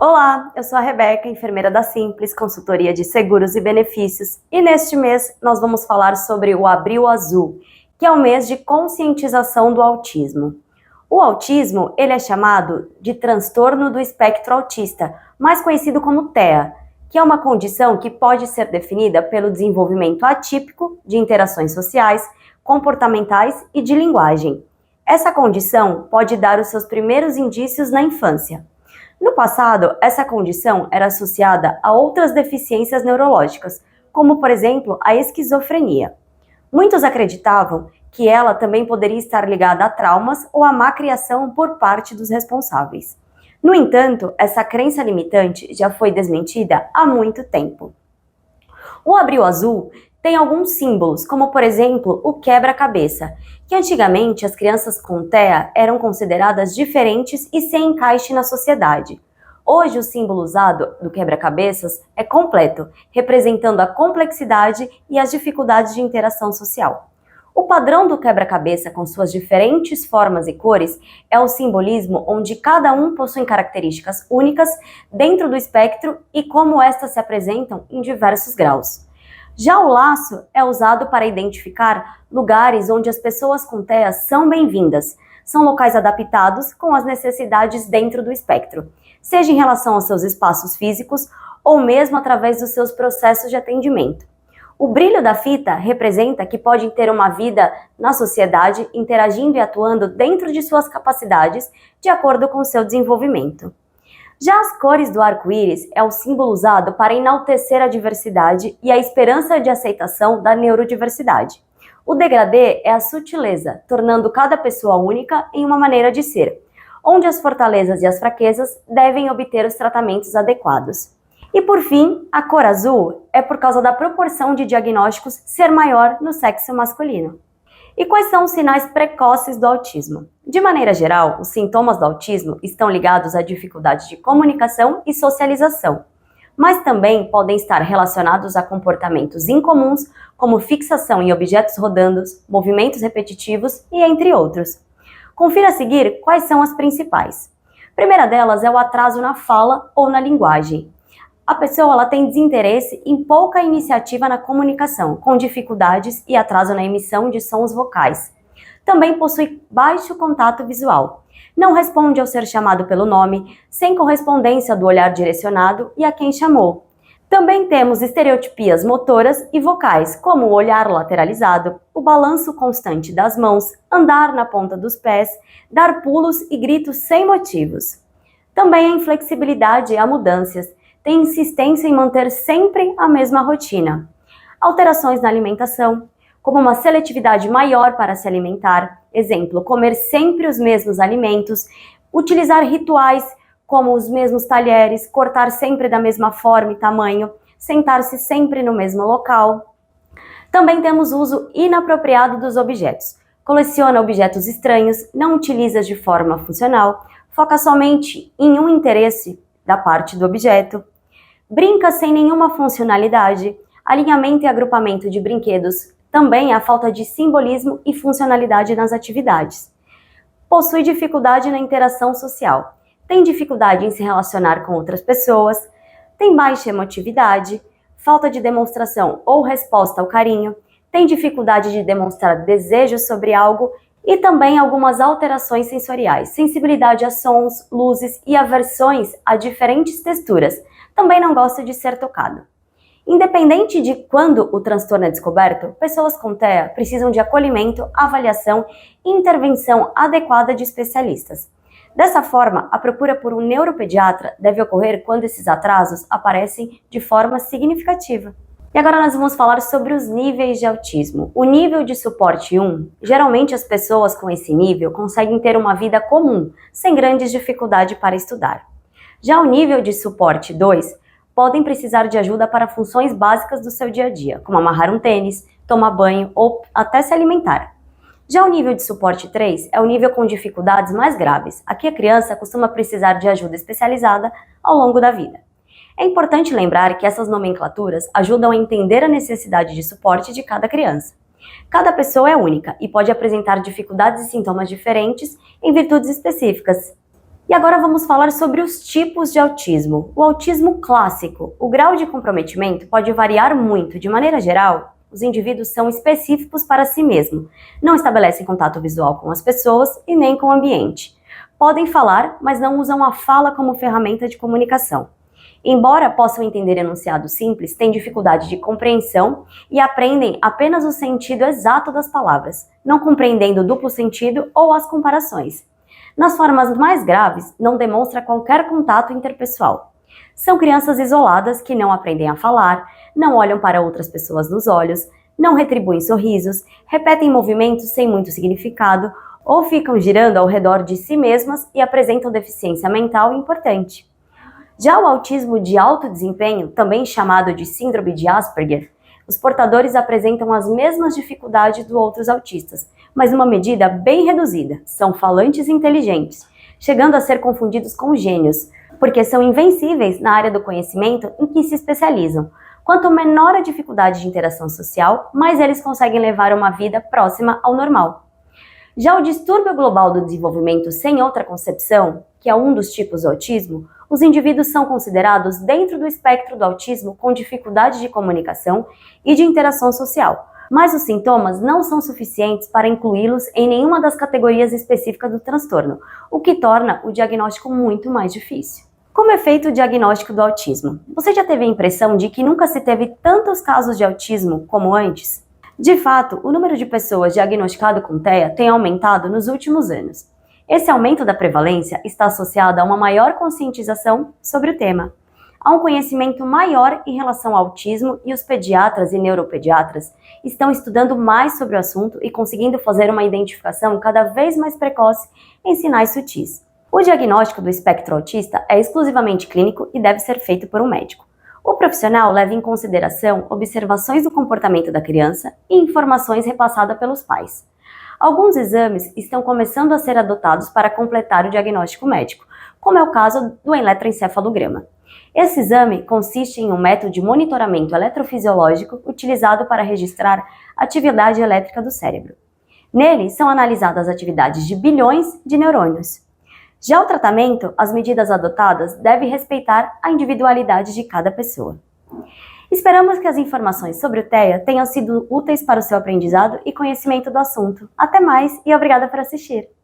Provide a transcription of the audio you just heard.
Olá, eu sou a Rebeca, enfermeira da Simples, consultoria de seguros e benefícios, e neste mês nós vamos falar sobre o Abril Azul, que é o mês de conscientização do autismo. O autismo, ele é chamado de transtorno do espectro autista, mais conhecido como TEA, que é uma condição que pode ser definida pelo desenvolvimento atípico de interações sociais, comportamentais e de linguagem. Essa condição pode dar os seus primeiros indícios na infância. No passado, essa condição era associada a outras deficiências neurológicas, como, por exemplo, a esquizofrenia. Muitos acreditavam que ela também poderia estar ligada a traumas ou a má criação por parte dos responsáveis. No entanto, essa crença limitante já foi desmentida há muito tempo. O Abril Azul tem alguns símbolos, como por exemplo o quebra-cabeça, que antigamente as crianças com TEA eram consideradas diferentes e sem encaixe na sociedade. Hoje o símbolo usado do quebra-cabeças é completo, representando a complexidade e as dificuldades de interação social. O padrão do quebra-cabeça, com suas diferentes formas e cores, é o simbolismo onde cada um possui características únicas dentro do espectro e como estas se apresentam em diversos graus. Já o laço é usado para identificar lugares onde as pessoas com TEA são bem-vindas. São locais adaptados com as necessidades dentro do espectro, seja em relação aos seus espaços físicos ou mesmo através dos seus processos de atendimento. O brilho da fita representa que podem ter uma vida na sociedade, interagindo e atuando dentro de suas capacidades, de acordo com seu desenvolvimento. Já as cores do arco-íris é o símbolo usado para enaltecer a diversidade e a esperança de aceitação da neurodiversidade. O degradê é a sutileza, tornando cada pessoa única em uma maneira de ser, onde as fortalezas e as fraquezas devem obter os tratamentos adequados. E por fim, a cor azul é por causa da proporção de diagnósticos ser maior no sexo masculino. E quais são os sinais precoces do autismo? De maneira geral, os sintomas do autismo estão ligados à dificuldade de comunicação e socialização, mas também podem estar relacionados a comportamentos incomuns, como fixação em objetos rodando, movimentos repetitivos e entre outros. Confira a seguir quais são as principais. A primeira delas é o atraso na fala ou na linguagem. A pessoa tem desinteresse em pouca iniciativa na comunicação, com dificuldades e atraso na emissão de sons vocais. Também possui baixo contato visual. Não responde ao ser chamado pelo nome, sem correspondência do olhar direcionado e a quem chamou. Também temos estereotipias motoras e vocais, como o olhar lateralizado, o balanço constante das mãos, andar na ponta dos pés, dar pulos e gritos sem motivos. Também a inflexibilidade a mudanças. Tem insistência em manter sempre a mesma rotina. Alterações na alimentação, como uma seletividade maior para se alimentar, exemplo, comer sempre os mesmos alimentos, utilizar rituais como os mesmos talheres, cortar sempre da mesma forma e tamanho, sentar-se sempre no mesmo local. Também temos uso inapropriado dos objetos. Coleciona objetos estranhos, não utiliza de forma funcional, foca somente em um interesse da parte do objeto, brinca sem nenhuma funcionalidade, alinhamento e agrupamento de brinquedos, também a falta de simbolismo e funcionalidade nas atividades. Possui dificuldade na interação social, tem dificuldade em se relacionar com outras pessoas, tem baixa emotividade, falta de demonstração ou resposta ao carinho, tem dificuldade de demonstrar desejo sobre algo e também algumas alterações sensoriais, sensibilidade a sons, luzes e aversões a diferentes texturas. Também não gosta de ser tocado. Independente de quando o transtorno é descoberto, pessoas com TEA precisam de acolhimento, avaliação e intervenção adequada de especialistas. Dessa forma, a procura por um neuropediatra deve ocorrer quando esses atrasos aparecem de forma significativa. E agora nós vamos falar sobre os níveis de autismo. O nível de suporte 1, geralmente as pessoas com esse nível conseguem ter uma vida comum, sem grandes dificuldades para estudar. Já o nível de suporte 2, podem precisar de ajuda para funções básicas do seu dia a dia, como amarrar um tênis, tomar banho ou até se alimentar. Já o nível de suporte 3 é o nível com dificuldades mais graves. Aqui a criança costuma precisar de ajuda especializada ao longo da vida. É importante lembrar que essas nomenclaturas ajudam a entender a necessidade de suporte de cada criança. Cada pessoa é única e pode apresentar dificuldades e sintomas diferentes em virtudes específicas. E agora vamos falar sobre os tipos de autismo. O autismo clássico. O grau de comprometimento pode variar muito. De maneira geral, os indivíduos são específicos para si mesmo, não estabelecem contato visual com as pessoas e nem com o ambiente. Podem falar, mas não usam a fala como ferramenta de comunicação. Embora possam entender enunciados simples, têm dificuldade de compreensão e aprendem apenas o sentido exato das palavras, não compreendendo o duplo sentido ou as comparações. Nas formas mais graves, não demonstra qualquer contato interpessoal. São crianças isoladas que não aprendem a falar, não olham para outras pessoas nos olhos, não retribuem sorrisos, repetem movimentos sem muito significado ou ficam girando ao redor de si mesmas e apresentam deficiência mental importante. Já o autismo de alto desempenho, também chamado de síndrome de Asperger, os portadores apresentam as mesmas dificuldades dos outros autistas, mas numa medida bem reduzida. São falantes inteligentes, chegando a ser confundidos com gênios, porque são invencíveis na área do conhecimento em que se especializam. Quanto menor a dificuldade de interação social, mais eles conseguem levar uma vida próxima ao normal. Já o distúrbio global do desenvolvimento sem outra concepção, que é um dos tipos do autismo, os indivíduos são considerados dentro do espectro do autismo com dificuldade de comunicação e de interação social, mas os sintomas não são suficientes para incluí-los em nenhuma das categorias específicas do transtorno, o que torna o diagnóstico muito mais difícil. Como é feito o diagnóstico do autismo? Você já teve a impressão de que nunca se teve tantos casos de autismo como antes? De fato, o número de pessoas diagnosticadas com TEA tem aumentado nos últimos anos. Esse aumento da prevalência está associado a uma maior conscientização sobre o tema. Há um conhecimento maior em relação ao autismo e os pediatras e neuropediatras estão estudando mais sobre o assunto e conseguindo fazer uma identificação cada vez mais precoce em sinais sutis. O diagnóstico do espectro autista é exclusivamente clínico e deve ser feito por um médico. O profissional leva em consideração observações do comportamento da criança e informações repassadas pelos pais. Alguns exames estão começando a ser adotados para completar o diagnóstico médico, como é o caso do eletroencefalograma. Esse exame consiste em um método de monitoramento eletrofisiológico utilizado para registrar a atividade elétrica do cérebro. Nele são analisadas as atividades de bilhões de neurônios. Já o tratamento, as medidas adotadas devem respeitar a individualidade de cada pessoa. Esperamos que as informações sobre o TEA tenham sido úteis para o seu aprendizado e conhecimento do assunto. Até mais e obrigada por assistir!